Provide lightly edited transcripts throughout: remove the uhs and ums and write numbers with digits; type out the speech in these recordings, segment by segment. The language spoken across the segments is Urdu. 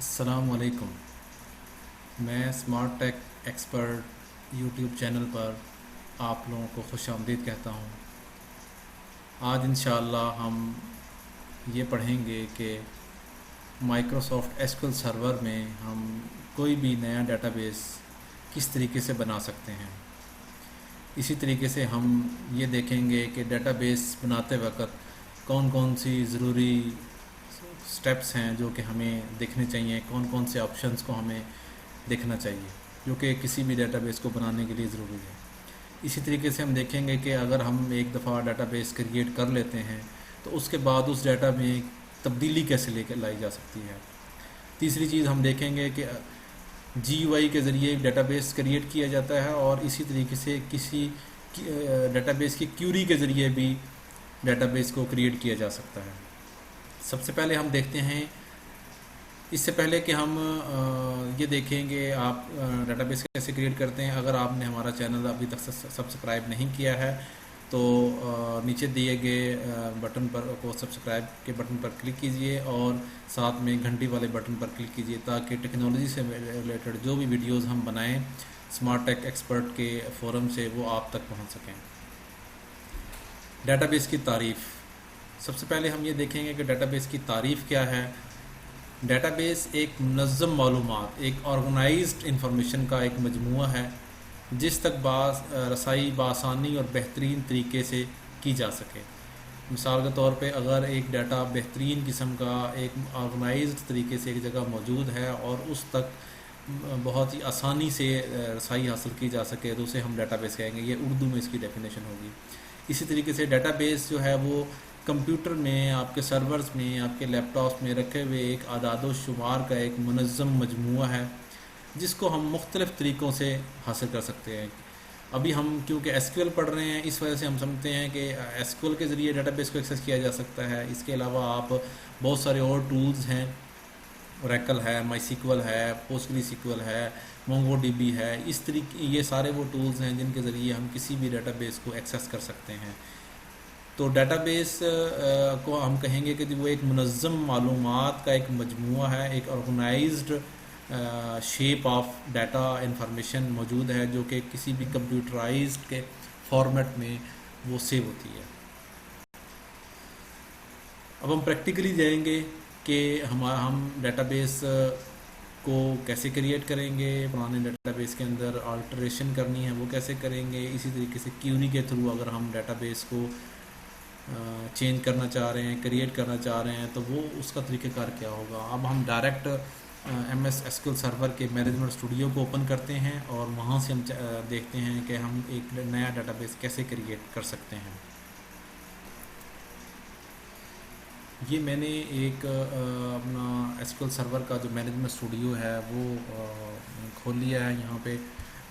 السلام علیکم۔ میں اسمارٹ ٹیک ایکسپرٹ یوٹیوب چینل پر آپ لوگوں کو خوش آمدید کہتا ہوں۔ آج انشاءاللہ ہم یہ پڑھیں گے کہ Microsoft S Q L server میں ہم کوئی بھی نیا ڈیٹا بیس کس طریقے سے بنا سکتے ہیں۔ اسی طریقے سے ہم یہ دیکھیں گے کہ ڈیٹا بیس بناتے وقت کون کون سی ضروری سٹیپس ہیں جو کہ ہمیں دیکھنے چاہیے، کون کون سے آپشنز کو ہمیں دیکھنا چاہیے جو کہ کسی بھی ڈیٹا بیس کو بنانے کے لیے ضروری ہے۔ اسی طریقے سے ہم دیکھیں گے کہ اگر ہم ایک دفعہ ڈیٹا بیس کریٹ کر لیتے ہیں تو اس کے بعد اس ڈیٹا میں تبدیلی کیسے لے کے لائی جا سکتی ہے۔ تیسری چیز ہم دیکھیں گے کہ جی یو آئی کے ذریعے ڈیٹا بیس کریٹ کیا جاتا ہے اور اسی طریقے سے کسی ڈیٹا بیس کی کیوری کے ذریعے بھی ڈیٹا بیس کو کریٹ کیا جا سکتا ہے۔ سب سے پہلے ہم دیکھتے ہیں، اس سے پہلے کہ ہم یہ دیکھیں گے آپ ڈیٹا بیس کیسے کریٹ کرتے ہیں، اگر آپ نے ہمارا چینل ابھی تک سبسکرائب نہیں کیا ہے تو نیچے دیے گئے بٹن پر سبسکرائب کے بٹن پر کلک کیجئے اور ساتھ میں گھنٹی والے بٹن پر کلک کیجئے تاکہ ٹیکنالوجی سے ریلیٹڈ جو بھی ویڈیوز ہم بنائیں اسمارٹ ٹیک ایکسپرٹ کے فورم سے وہ آپ تک پہنچ سکیں۔ ڈیٹا بیس کی تعریف، سب سے پہلے ہم یہ دیکھیں گے کہ ڈیٹا بیس کی تعریف کیا ہے۔ ڈیٹا بیس ایک منظم معلومات، ایک آرگنائزڈ انفارمیشن کا ایک مجموعہ ہے جس تک رسائی بآسانی اور بہترین طریقے سے کی جا سکے۔ مثال کے طور پہ اگر ایک ڈیٹا بہترین قسم کا ایک آرگنائزڈ طریقے سے ایک جگہ موجود ہے اور اس تک بہت ہی آسانی سے رسائی حاصل کی جا سکے تو اسے ہم ڈیٹا بیس کہیں گے، یہ اردو میں اس کی ڈیفینیشن ہوگی۔ اسی طریقے سے ڈیٹا بیس جو ہے وہ کمپیوٹر میں، آپ کے سرورز میں، آپ کے لیپ ٹاپس میں رکھے ہوئے ایک اعداد و شمار کا ایک منظم مجموعہ ہے جس کو ہم مختلف طریقوں سے حاصل کر سکتے ہیں۔ ابھی ہم کیونکہ ایس کیو ایل پڑھ رہے ہیں اس وجہ سے ہم سمجھتے ہیں کہ ایس کیو ایل کے ذریعے ڈیٹا بیس کو ایکسیس کیا جا سکتا ہے۔ اس کے علاوہ آپ بہت سارے اور ٹولز ہیں، اوریکل ہے، مائی سیکوئل ہے، پوسٹ گری سیکوئل ہے، مونگو ڈی بی ہے، اس طریقے یہ سارے وہ ٹولز ہیں جن کے ذریعے ہم کسی بھی ڈیٹا بیس کو ایکسیس کر سکتے ہیں۔ تو ڈیٹا بیس کو ہم کہیں گے کہ وہ ایک منظم معلومات کا ایک مجموعہ ہے، ایک organised shape of data information موجود ہے جو کہ کسی بھی کمپیوٹرائزڈ کے فارمیٹ میں وہ سیو ہوتی ہے۔ اب ہم پریکٹیکلی جائیں گے کہ ہم ڈیٹا بیس کو کیسے کریٹ کریں گے، پرانے ڈیٹا بیس کے اندر آلٹریشن کرنی ہے وہ کیسے کریں گے، اسی طریقے سے کیوری کے تھرو اگر ہم ڈیٹا بیس کو چینج کرنا چاہ رہے ہیں، کریٹ کرنا چاہ رہے ہیں تو وہ اس کا طریقہ کار کیا ہوگا۔ اب ہم direct M S S Q L server کے مینجمنٹ اسٹوڈیو کو اوپن کرتے ہیں اور وہاں سے ہم دیکھتے ہیں کہ ہم ایک نیا ڈیٹا بیس کیسے کریٹ کر سکتے ہیں۔ یہ میں نے ایک اپنا ایس کیو ایل سرور کا جو مینجمنٹ اسٹوڈیو ہے وہ کھول لیا ہے۔ یہاں پہ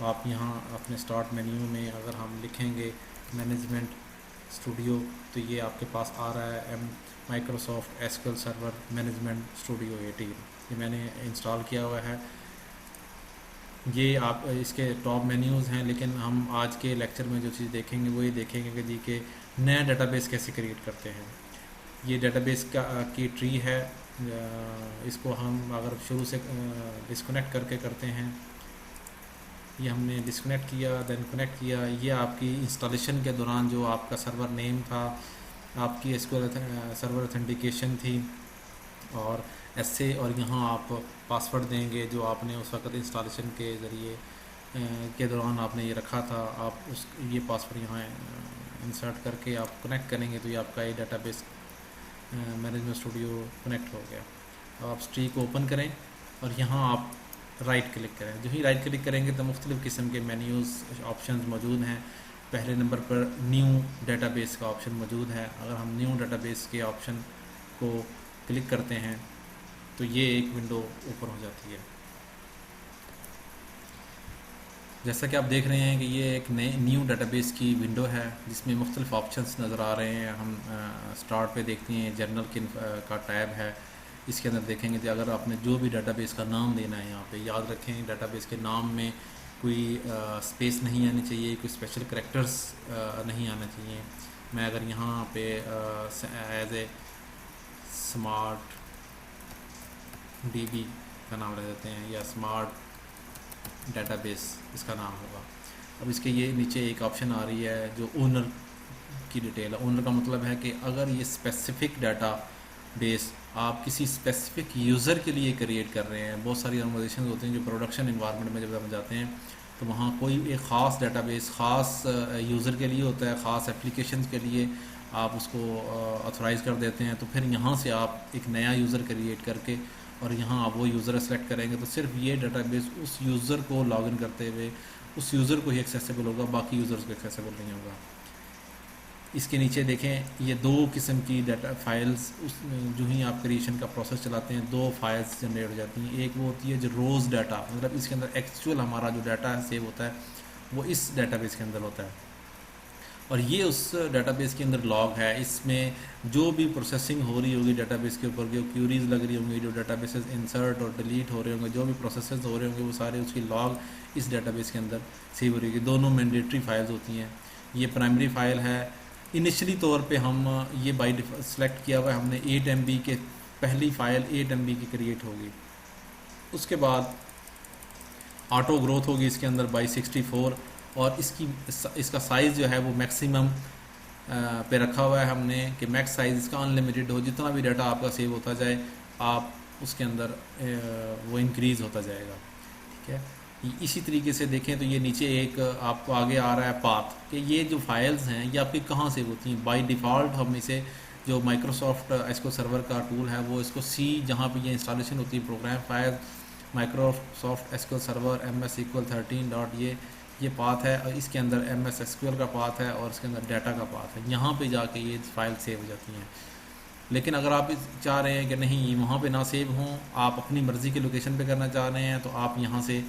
آپ یہاں اپنے اسٹارٹ مینیو میں اگر ہم لکھیں گے مینجمنٹ اسٹوڈیو تو یہ آپ کے پاس آ رہا ہے، Microsoft S Q L server management studio 18، یہ میں نے انسٹال کیا ہوا ہے۔ یہ آپ اس کے ٹاپ مینیوز ہیں، لیکن ہم آج کے لیکچر میں جو چیز دیکھیں گے وہ یہ دیکھیں گے کہ نیا ڈیٹا بیس کیسے کریٹ کرتے ہیں۔ یہ ڈیٹا بیس کی ٹری ہے، اس کو ہم اگر شروع سے ڈسکنیکٹ کر کے کرتے ہیں، یہ ہم نے ڈسکنیکٹ کیا دین کنیکٹ کیا، یہ آپ کی انسٹالیشن کے دوران جو آپ کا سرور نیم تھا، آپ کی S Q L server authentication تھی اور ایسے، اور یہاں آپ پاسورڈ دیں گے جو آپ نے اس وقت انسٹالیشن کے ذریعے کے دوران آپ نے یہ رکھا تھا، آپ یہ پاسورڈ یہاں انسرٹ کر کے آپ کنیکٹ کریں گے تو یہ آپ کا یہ database management studio connect ہو گیا۔ اب آپ اسٹری کو اوپن کریں اور یہاں آپ رائٹ کلک کریں، جو ہی رائٹ کلک کریں گے تو مختلف قسم کے مینیوز آپشنز موجود ہیں۔ پہلے نمبر پر نیو ڈیٹا بیس کا آپشن موجود ہے، اگر ہم نیو ڈیٹا بیس کے آپشن کو کلک کرتے ہیں تو یہ ایک ونڈو اوپن ہو جاتی ہے۔ جیسا کہ آپ دیکھ رہے ہیں کہ یہ ایک نیو ڈیٹا بیس کی ونڈو ہے جس میں مختلف آپشنز نظر آ رہے ہیں۔ ہم سٹارٹ پہ دیکھتے ہیں جنرل کا ٹیب ہے، اس کے اندر دیکھیں گے کہ اگر آپ نے جو بھی ڈیٹا بیس کا نام دینا ہے، یہاں پہ یاد رکھیں ڈیٹا بیس کے نام میں کوئی اسپیس نہیں آنی چاہیے، کوئی اسپیشل کریکٹرز نہیں آنا چاہیے۔ میں اگر یہاں پہ as a smart D B کا نام رکھ دیتے ہیں، یا اسمارٹ ڈیٹا بیس اس کا نام ہوگا۔ اب اس کے یہ نیچے ایک آپشن آ رہی ہے جو اونر کی ڈیٹیل ہے۔ اونر کا مطلب ہے کہ اگر یہ اسپیسیفک ڈیٹا بیس آپ کسی اسپیسیفک یوزر کے لیے کریٹ کر رہے ہیں، بہت ساری آرگنائزیشنز ہوتی ہیں جو پروڈکشن انوائرمنٹ میں جب ہم جاتے ہیں تو وہاں کوئی ایک خاص ڈیٹا بیس خاص یوزر کے لیے ہوتا ہے، خاص اپلیکیشنز کے لیے آپ اس کو آتھورائز کر دیتے ہیں، تو پھر یہاں سے آپ ایک نیا یوزر کریٹ کر کے اور یہاں آپ وہ یوزر سلیکٹ کریں گے تو صرف یہ ڈیٹا بیس اس یوزر کو لاگ ان کرتے ہوئے اس یوزر کو ہی ایکسیسیبل ہوگا، باقی یوزرز کو ایکسیسیبل نہیں ہوگا۔ اس کے نیچے دیکھیں یہ دو قسم کی ڈیٹا فائلز، جو ہی آپ کریشن کا پروسیس چلاتے ہیں دو فائلز جنریٹ ہو جاتی ہیں۔ ایک وہ ہوتی ہے جو روز ڈیٹا، مطلب اس کے اندر ایکچوئل ہمارا جو ڈیٹا سیو ہوتا ہے وہ اس ڈیٹا بیس کے اندر ہوتا ہے، اور یہ اس ڈیٹا بیس کے اندر لاگ ہے۔ اس میں جو بھی پروسیسنگ ہو رہی ہوگی ڈیٹا بیس کے اوپر، جو کیوریز لگ رہی ہوں گی، جو ڈیٹا بیسز انسرٹ اور ڈیلیٹ ہو رہے ہوں گے، جو بھی پروسیسز ہو رہے ہوں گے، وہ سارے اس کی لاگ اس ڈیٹا بیس کے اندر سیو ہو رہی ہوگی۔ دونوں مینڈیٹری فائلز ہوتی ہیں۔ یہ پرائمری فائل ہے، انیشلی طور پہ ہم یہ بائی سلیکٹ کیا ہوا ہے ہم نے 8 MB کے، پہلی فائل 8 MB کی کریٹ ہوگی، اس کے بعد آٹو گروتھ ہوگی اس کے اندر بائی 64، اور اس کا سائز جو ہے وہ میکسیمم پہ رکھا ہوا ہے ہم نے کہ میکس سائز اس کا انلمیٹڈ ہو، جتنا بھی ڈیٹا آپ کا سیو ہوتا جائے آپ اس کے اندر وہ انکریز ہوتا جائے گا، ٹھیک ہے۔ اسی طریقے سے دیکھیں تو یہ نیچے ایک آپ کو آگے آ رہا ہے پاتھ، کہ یہ جو فائلز ہیں یہ آپ کی کہاں سیو ہوتی ہیں۔ بائی ڈیفالٹ ہم اسے جو مائکروسافٹ ایسکو سرور کا ٹول ہے وہ اس کو سی، جہاں پہ یہ انسٹالیشن ہوتی ہے پروگرام فائل مائکروسافٹ ایسکو سرور MS SQL 13 یہ پاتھ ہے، اور اس کے اندر MS SQL کا پاتھ ہے اور اس کے اندر ڈیٹا کا پاتھ ہے، یہاں پہ جا کے یہ فائل سیو ہو جاتی ہیں۔ لیکن اگر آپ چاہ رہے ہیں کہ نہیں یہ وہاں پہ نہ سیو ہوں، آپ اپنی مرضی کے لوکیشن پہ کرنا چاہ رہے ہیں، تو آپ یہاں سے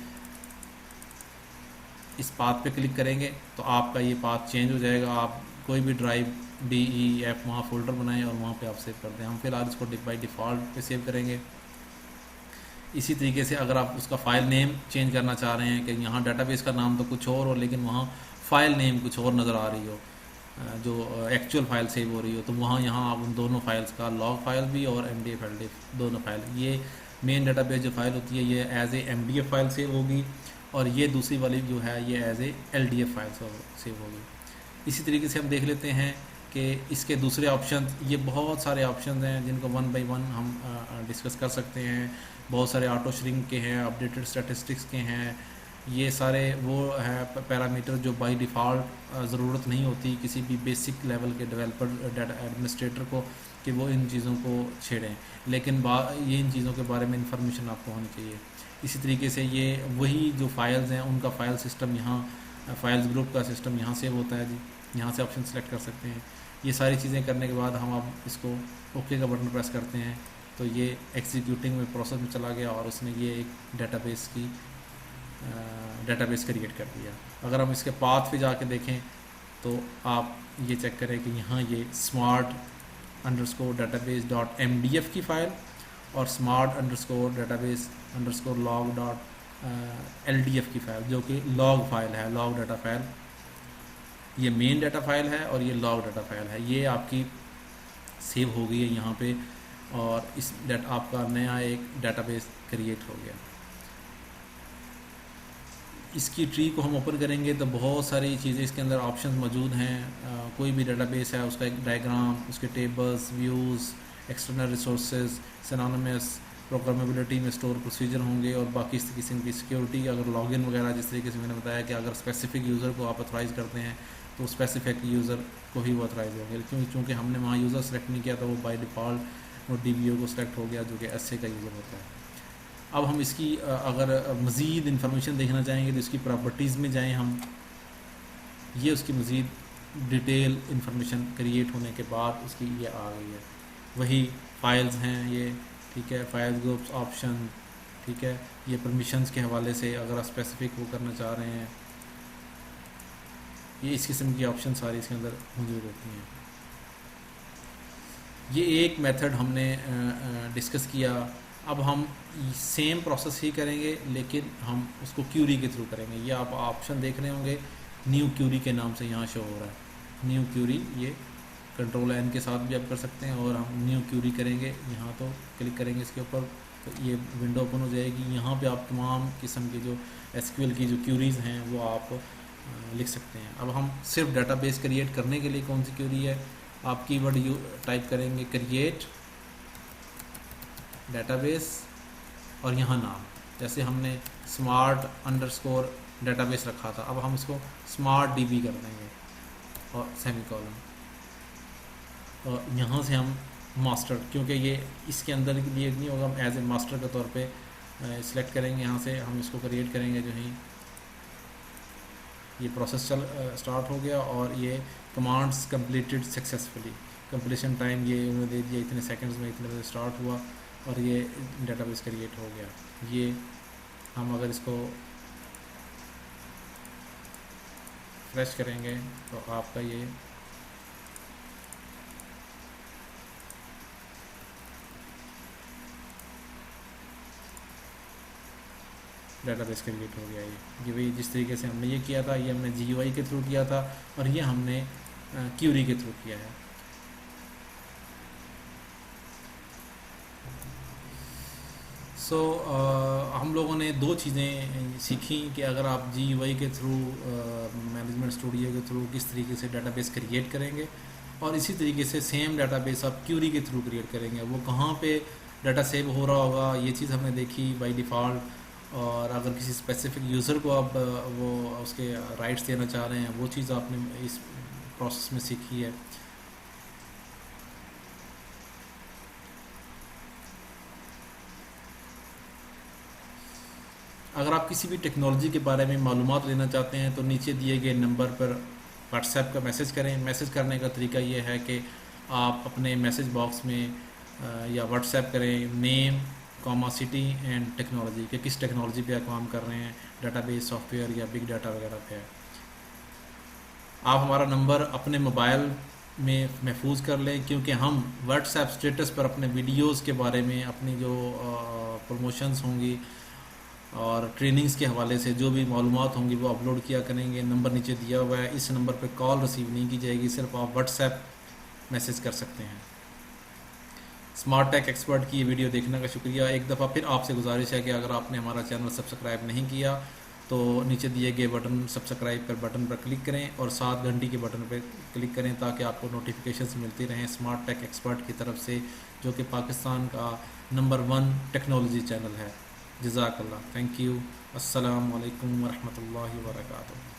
اس پاتھ پہ کلک کریں گے تو آپ کا یہ پاتھ چینج ہو جائے گا۔ آپ کوئی بھی ڈرائیو DEF وہاں فولڈر بنائیں اور وہاں پہ آپ سیو کر دیں۔ ہم فی الحال اس کو بائی ڈیفالٹ پہ سیو کریں گے۔ اسی طریقے سے اگر آپ اس کا فائل نیم چینج کرنا چاہ رہے ہیں کہ یہاں ڈیٹا بیس کا نام تو کچھ اور ہو لیکن وہاں فائل نیم کچھ اور نظر آ رہی ہو، جو ایکچوئل فائل سیو ہو رہی ہو، تو وہاں یہاں آپ ان دونوں فائلز کا لاگ فائل بھی اور MDF LDF دونوں فائل، یہ مین ڈیٹا بیس جو فائل ہوتی ہے یہ as a MDF file save ہوگی، اور یہ دوسری والی جو ہے یہ as a LDF file save ہوگی۔ اسی طریقے سے ہم دیکھ لیتے ہیں کہ اس کے دوسرے آپشن، یہ بہت سارے آپشنز ہیں جن کو 1 بائی 1 ہم ڈسکس کر سکتے ہیں۔ بہت سارے آٹو شرنک کے ہیں، اپڈیٹڈ اسٹیٹسٹکس کے ہیں، یہ سارے وہ ہیں پیرامیٹر جو بائی ڈیفالٹ ضرورت نہیں ہوتی کسی بھی بیسک لیول کے ڈیولپر ڈیٹا ایڈمنسٹریٹر کو کہ وہ ان چیزوں کو چھیڑیں، لیکن یہ ان چیزوں کے بارے میں انفارمیشن آپ کو ہونی چاہیے۔ اسی طریقے سے یہ وہی جو فائلز ہیں ان کا فائل سسٹم یہاں فائلز گروپ کا سسٹم یہاں سے ہوتا ہے جی، یہاں سے آپشن سلیکٹ کر سکتے ہیں۔ یہ ساری چیزیں کرنے کے بعد ہم اب اس کو اوکے کا بٹن پریس کرتے ہیں تو یہ ایگزیکیوٹنگ میں پروسیس میں چلا گیا اور اس نے یہ ایک ڈیٹا بیس کریٹ کر دیا۔ اگر ہم اس کے پاتھ پہ جا کے دیکھیں تو آپ یہ چیک کریں کہ یہاں یہ smart_database.mdf کی فائل اور smart_database_log.ldf کی فائل، جو کہ لاگ فائل ہے، لاگ ڈیٹا فائل، یہ مین ڈیٹا فائل ہے اور یہ لاگ ڈیٹا فائل ہے، یہ آپ کی سیو ہو گئی ہے یہاں پہ، اور اس آپ کا نیا ایک ڈیٹا بیس کریٹ ہو گیا۔ اس کی ٹری کو ہم اوپن کریں گے تو بہت ساری چیزیں اس کے اندر آپشنز موجود ہیں۔ کوئی بھی ڈیٹا بیس ہے اس کا ایک ڈائیگرام، اس کے tables, views, external resources, synonyms, programmability میں اسٹور پروسیجر ہوں گے، اور باقی اس قسم کی سیکیورٹی، اگر لاگ ان وغیرہ جس طریقے سے میں نے بتایا کہ اگر اسپیسیفک یوزر کو آپ اتھرائز کرتے ہیں تو اسپیسیفک یوزر کو ہی وہ اتھرائز ہوں گے، چونکہ ہم نے وہاں یوزر سلیکٹ نہیں کیا تو وہ بائی ڈیفالٹ وہ DBO کو سلیکٹ ہو گیا جو کہ SA کا یوزر ہوتا ہے۔ اب ہم اس کی اگر مزید انفارمیشن دیکھنا چاہیں گے تو اس کی پراپرٹیز میں جائیں ہم، یہ اس کی مزید ڈیٹیل انفارمیشن کریٹ ہونے کے بعد اس کی یہ آ گئی ہے، وہی فائلز ہیں یہ، ٹھیک ہے، فائل گروپس آپشن، ٹھیک ہے، یہ پرمیشنز کے حوالے سے اگر آپ اسپیسیفک وہ کرنا چاہ رہے ہیں، یہ اس قسم کی آپشن ساری اس کے اندر موجود ہوتی ہیں۔ یہ ایک میتھڈ ہم نے ڈسکس کیا۔ اب ہم سیم پروسیس ہی کریں گے لیکن ہم اس کو کیوری کے تھرو کریں گے۔ یہ آپ آپشن دیکھ رہے ہوں گے، نیو کیوری کے نام سے یہاں شو ہو رہا ہے، نیو کیوری، یہ کنٹرول N کے ساتھ بھی آپ کر سکتے ہیں، اور ہم نیو کیوری کریں گے، یہاں تو کلک کریں گے اس کے اوپر تو یہ ونڈو اوپن ہو جائے گی. یہاں پہ آپ تمام قسم کے جو ایس کیو ایل کی جو کیوریز ہیں وہ آپ لکھ سکتے ہیں. اب ہم صرف ڈیٹا بیس کریٹ کرنے کے لیے کون سی کیوری ہے, آپ کی ورڈ ٹائپ کریں گے کریٹ ڈیٹا بیس اور یہاں نام, جیسے ہم نے اسمارٹ انڈرسکور ڈیٹا بیس رکھا تھا, اب ہم اس کو اسمارٹ ڈی بی کر دیں گے اور سیمی کالن, اور یہاں سے ہم ماسٹر, کیونکہ یہ اس کے اندر لیے نہیں ہوگا, ہم ایز اے ماسٹر کے طور پہ سلیکٹ کریں گے. یہاں سے ہم اس کو کریٹ کریں گے. جو ہی یہ پروسیس اسٹارٹ ہو گیا اور یہ commands completed successfully, completion time یہ انہوں نے دے دیا اتنے سیکنڈز میں, اتنے بجے اسٹارٹ ہوا اور یہ ڈیٹا بیس کریٹ ہو گیا. یہ ہم اگر اس کو فریش کریں گے تو آپ کا یہ ڈیٹا بیس کریٹ ہو گیا. یہ وہی جس طریقے سے ہم نے یہ کیا تھا, یہ ہم نے جی یو آئی کے تھرو کیا تھا اور یہ ہم نے کیوری کے تھرو کیا ہے. سو ہم لوگوں نے دو چیزیں سیکھیں کہ اگر آپ جی یو آئی کے تھرو مینجمنٹ اسٹوڈیو کے تھرو کس طریقے سے ڈیٹا بیس کریٹ کریں گے, اور اسی طریقے سے سیم ڈیٹا بیس آپ کیوری کے تھرو کریٹ کریں گے. وہ کہاں پہ ڈیٹا سیو ہو رہا ہوگا یہ چیز ہم نے دیکھی بائی ڈیفالٹ, اور اگر کسی اسپیسیفک یوزر کو آپ وہ اس کے رائٹس دینا چاہ رہے ہیں وہ چیز آپ نے اس پروسیس میں سیکھی ہے. اگر آپ کسی بھی ٹیکنالوجی کے بارے میں معلومات لینا چاہتے ہیں تو نیچے دیے گئے نمبر پر واٹس ایپ کا میسج کریں. میسج کرنے کا طریقہ یہ ہے کہ آپ اپنے میسج باکس میں یا واٹس ایپ کریں نیم کاما سٹی اینڈ ٹیکنالوجی, کہ کس ٹیکنالوجی پہ آپ کام کر رہے ہیں, ڈیٹا بیس سافٹ ویئر یا بگ ڈیٹا وغیرہ پہ. آپ ہمارا نمبر اپنے موبائل میں محفوظ کر لیں, کیونکہ ہم واٹس ایپ اسٹیٹس پر اپنے ویڈیوز کے بارے میں, اپنی جو پروموشنز ہوں گی اور ٹریننگز کے حوالے سے جو بھی معلومات ہوں گی وہ اپلوڈ کیا کریں گے. نمبر نیچے دیا ہوا ہے, اس نمبر پہ کال ریسیو نہیں کی جائے گی, صرف آپ واٹس ایپ میسج کر سکتے ہیں. اسمارٹ ٹیک ایکسپرٹ کی یہ ویڈیو دیکھنے کا شکریہ. ایک دفعہ پھر آپ سے گزارش ہے کہ اگر آپ نے ہمارا چینل سبسکرائب نہیں کیا تو نیچے دیے گئے بٹن سبسکرائب پر کلک کریں اور 7 گھنٹی کے بٹن پہ کلک کریں تاکہ آپ کو نوٹیفیکیشنز ملتی رہیں اسمارٹ ٹیک ایکسپرٹ کی طرف سے, جو کہ پاکستان کا نمبر 1 ٹیکنالوجی چینل ہے. جزاک اللہ, تھینک یو. السلام علیکم ورحمۃ اللہ وبرکاتہ.